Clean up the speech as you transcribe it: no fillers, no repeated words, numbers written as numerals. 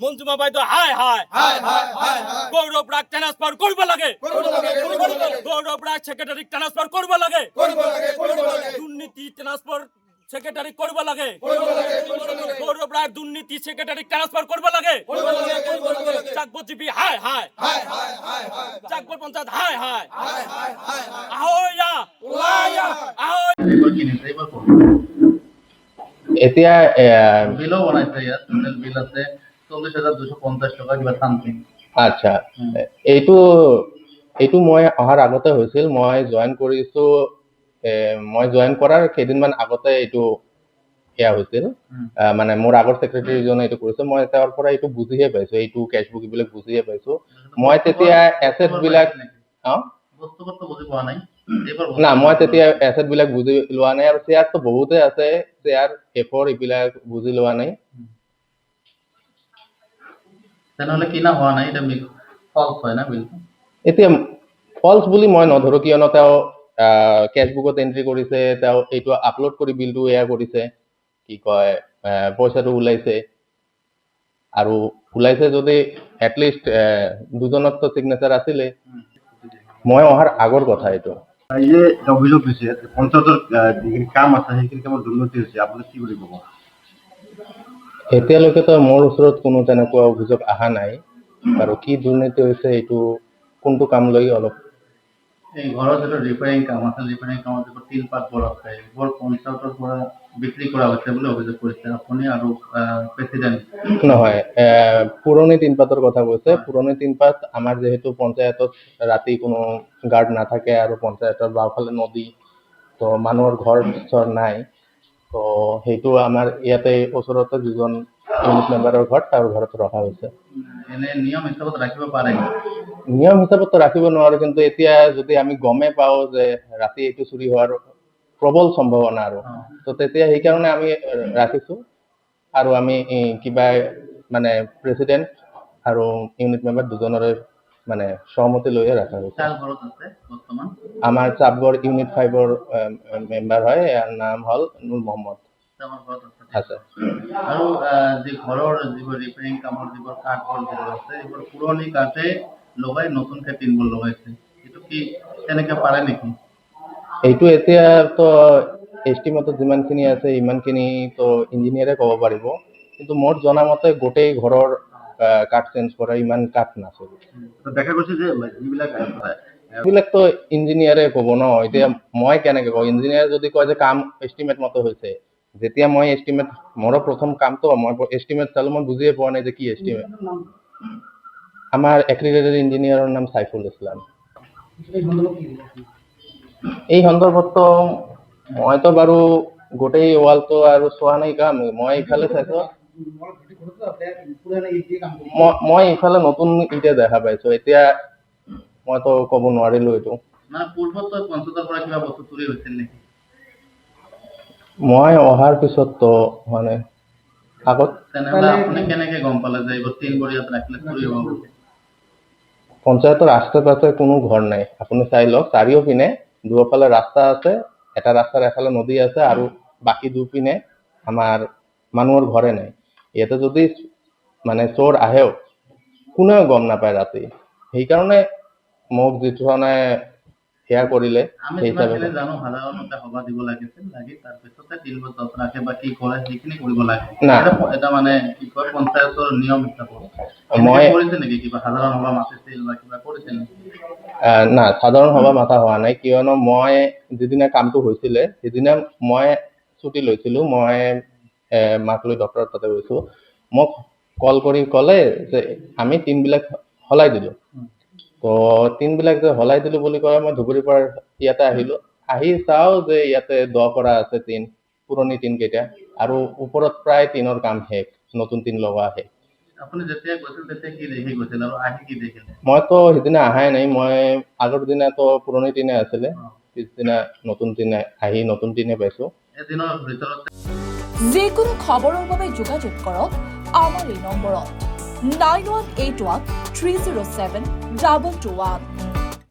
মঞ্জুমা বাইদেউ হাই হাই গৌরব রাগ ট্রান্সফার করব লাগে গৌরব রাগ সেক্রেটারি ট্রান্সফার করব লাগে দুর্নীতি ট্রান্সফার সেক্রেটারি করব লাগে গৌরব রাগ দুর্নীতি সেক্রেটারি ট্রান্সফার করব লাগে চাকবর জিপি হাই হাই চাকবর পঞ্চায়েত হাই হাই ahoya ahoy এতিয়া বিলও বনাইছে ইয়াত টোটেল বিল আছে 40,250 টকা কিবা সামথিং আচ্ছা এইটো এইটো মই অহাৰ আগতে হৈছিল মই জয়েন কৰিছো মই জয়েন কৰাৰ কেইদিনমান আগতে এইটো এয়া হৈছিল মানে মোৰ আগৰ সেক্ৰেটাৰী জনে এইটো কৰিছে মই তেওঁৰ পৰা এইটো বুজিহে পাইছো এইটো কেছবুক বিলাক বুজিহে পাইছো মই তেতিয়া এসেট বিলাক বস্তুপত্ৰ বুজি পোৱা নাই না মই তেতিয়া এসেট বিলাক বুজি লোৱা নাই আৰু শেয়াৰ তো বহুতে আছে শেয়াৰ এফৰ এইবিলাক বুজি লোৱা নাই তেনেহলে কিনা হোৱা নাই এটা ফলস হয় না বিল এতিয়া ফলস বুলি মই নধৰো কিয়নো তেওঁ কেছবুকত এন্ট্ৰি কৰিছে তেওঁ এইটো আপলোড কৰি বিলটো এয়া কৰিছে কি কয় পইচাটো ওলাইছে আৰু ওলাইছে যদি এটলিষ্ট দুজনতো সিগনেচাৰ আছিলে মই অহাৰ আগৰ কথা এইটো এই যে অভিযোগ দিছে পঞ্চায়তৰ যিখিনি কাম আছে সেইখিনি কামত দুৰ্নীতি হৈছে আপুনি কি বুলি ক'ব এতিয়ালৈকে তো মোৰ ওচৰত কোনো তেনেকুৱা অভিযোগ অহা নাই আৰু কি দুৰ্নীতি হৈছে এইটো কোনটো কাম লৈ অলপ এই ঘৰৰ যেটা ৰিপেয়াৰিং কাম আছে ৰিপেয়াৰিং কামত যেটা তিল পাত বৰ আছে বৰ পঞ্চায়তৰ পৰা বিক্ৰী কৰা হৈছে বুলি অভিযোগ কৰিছে আপুনি আৰু প্ৰেসিডেন্ট নহয় পুৰণি তিনপাতৰ কথা কৈছে পুৰণি তিনপাত আমাৰ যেহেতু পঞ্চায়তত ৰাতি কোনো গাৰ্ড নাথাকে আৰু পঞ্চায়তৰ বাওঁফালে নদী তো মানুহৰ ঘৰ চৰ নাই তো সেইটো আমাৰ ইয়াতে ওচৰতে দুজন ইউনিট মেম্বাৰৰ ঘৰ তাৰ ঘৰত ৰখা হৈছে এনে নিয়ম হিচাপত ৰাখিব পাৰে নিয়ম হিচাপত ৰাখিব নোৱাৰো কিন্তু এতিয়া যদি আমি গমে পাও যে ৰাতি এইটো চুৰি হোৱাৰ প্ৰবল সম্ভাৱনা আৰু তো তেতিয়া সেই কাৰণে আমি ৰাখিছো আৰু আমি কিবা মানে প্ৰেসিডেন্ট আৰু ইউনিট মেম্বাৰ দুজনৰে মানে সহমতি লৈয়ে ৰাখা হৈছে চাল ঘৰত আছে বৰ্তমান আমাৰ চাবগড় ইউনিট 5 ৰ মেম্বাৰ হয় ইয়াৰ নাম হল নুৰ মোহাম্মদ আমাৰ ঘৰত আছে আৰু যে ঘৰৰ যিবোৰ ৰিপেয়াৰিং কামৰ যিবোৰ কাঠবোৰ যিবোৰ আছে এইবোৰ পুৰণি কাঠে লগাই নতুনকে টিনবোৰ লগাইছে এইটো কি তেনেকে পাৰে নেকি এইটো এতিয়া তো এষ্টিমেটত যিমানখিনি আছে ইমানখিনি তো ইঞ্জিনিয়াৰে ক'ব পাৰিব কিন্তু মোৰ জনামতে গোটেই ঘৰৰ কাঠ চেঞ্জ কৰা ইমান কাঠ নাছিল দেখা গৈছে যে যিবিলাক এইবিলাক তো ইঞ্জিনিয়াৰে ক'ব ন এতিয়া মই কেনেকে কওঁ ইঞ্জিনিয়াৰ যদি কয় যে কাম এষ্টিমেট মতে হৈছে যেতিয়া মই এষ্টিমেট মোৰ প্ৰথম কামটো মই এষ্টিমেট চালো মই বুজিয়ে পোৱা নাই যে কি এষ্টিমেট আমাৰ এক্ৰিলিয়েটেড ইঞ্জিনিয়াৰৰ নাম সাইফুল ইসলাম এই সন্দৰ্ভত মইতো বাৰু গোটেই ৱালটো আৰু চোৱা নাই কাম মই ইফালে চাইছো মই ইফালে নতুন ইটা দেখা পাইছো এতিয়া মইতো ক'ব নোৱাৰিলো এইটো না পূৰ্বত পঞ্চায়তৰ পৰা কিবা বস্তু চুৰি হৈছিল নেকি মই অহাৰ পিছত তো মানে আগত তেনেহলে আপুনি কেনেকে গম পালে যে এইবোৰ তিনবোৰ ইয়াত ৰাখিলে চুৰি হ'ব বুলি পঞ্চায়তৰ আশে পাশে কোনো ঘৰ নাই আপুনি চাই লওক চাৰিওপিনে দুয়োফালে ৰাস্তা আছে এটা ৰাস্তাৰ এফালে নদী আছে আৰু বাকি দুপিনে আমাৰ মানুহৰ ঘৰে নাই ইয়াতে যদি মানে চোৰ আহেও কোনেও গম নাপায় ৰাতি সেইকাৰণে মোক যিজনে সেয়া কৰিলে আমি সেই হিচাপে জানো সাধাৰণতে সভা দিব লাগিছিল লাগি তাৰ পিছতে তিলবোৰ যত ৰাখে বা কি কৰে সেইখিনি কৰিব লাগে না। এটা মানে কি কয় পঞ্চায়তৰ নিয়ম হিচাপত মই কৰিছে নেকি কিবা সাধাৰণ সভা মাতিছিল বা কিবা কৰিছিল নেকি না সাধাৰণ সভা মাতা হোৱা নাই কিয়নো মই যিদিনা কামটো হৈছিলে সেইদিনা মই ছুটি লৈছিলো মই মাক লৈ ডক্টৰৰ তাতে গৈছো মোক কল কৰি ক'লে যে আমি টিনবিলাক হলাই দিলো তো টিনবিলাক যে হলাই দিলো বুলি কয় মই ধুবুৰীৰ পৰা ইয়াতে আহিলো আহি চাও যে ইয়াতে দ কৰা আছে টিন পুৰণি টিন কেইটা আৰু ওপৰত প্ৰায় টিনৰ কাম শেষ নতুন টিন লগোৱা শেষ আপুনি যেতিয়া গৈছিল তেতিয়া কি দেখি গৈছিল আৰু আহি কি দেখিলে মইতো সিদিনা আহাই নাই মই আগৰ দিনা তো পুৰণি টিনে আছিলে পিছদিনা নতুন টিনে আহি নতুন টিনে পাইছো এদিনৰ ভিতৰত যিকোনো খবৰৰ বাবে যোগাযোগ কৰক আমাৰ এই নম্বৰত 9181 307 221